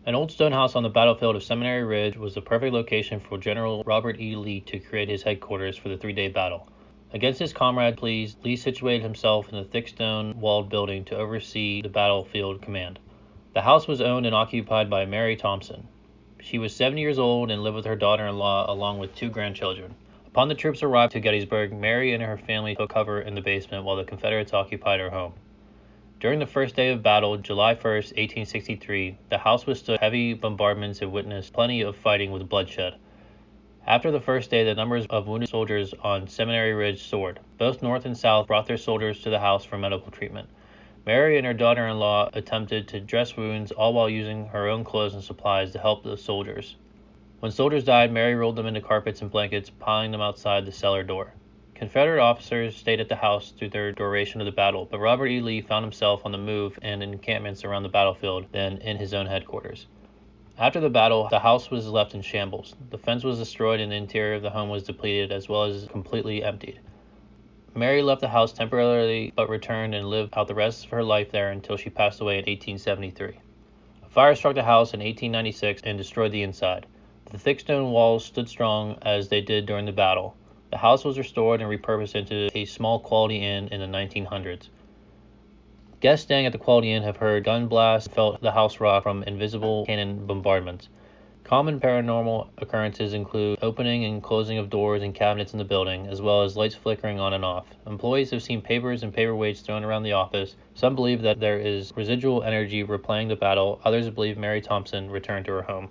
An old stone house on the battlefield of Seminary Ridge was the perfect location for General Robert E. Lee to create his headquarters for the three-day battle. Against his comrades' pleas, Lee situated himself in a thick stone-walled building to oversee the battlefield command. The house was owned and occupied by Mary Thompson. She was 70 years old and lived with her daughter-in-law along with two grandchildren. Upon the troops arrived to Gettysburg, Mary and her family took cover in the basement while the Confederates occupied her home. During the first day of battle, July 1, 1863, the house withstood heavy bombardments and witnessed plenty of fighting with bloodshed. After the first day, the numbers of wounded soldiers on Seminary Ridge soared. Both North and South brought their soldiers to the house for medical treatment. Mary and her daughter-in-law attempted to dress wounds, all while using her own clothes and supplies to help the soldiers. When soldiers died, Mary rolled them into carpets and blankets, piling them outside the cellar door. Confederate officers stayed at the house through the duration of the battle, but Robert E. Lee found himself on the move and in encampments around the battlefield than in his own headquarters. After the battle, the house was left in shambles. The fence was destroyed and the interior of the home was depleted as well as completely emptied. Mary left the house temporarily but returned and lived out the rest of her life there until she passed away in 1873. A fire struck the house in 1896 and destroyed the inside. The thick stone walls stood strong as they did during the battle. The house was restored and repurposed into a small Quality Inn in the 1900s. Guests staying at the Quality Inn have heard gun blasts and felt the house rock from invisible cannon bombardments. Common paranormal occurrences include opening and closing of doors and cabinets in the building, as well as lights flickering on and off. Employees have seen papers and paperweights thrown around the office. Some believe that there is residual energy replaying the battle. Others believe Mary Thompson returned to her home.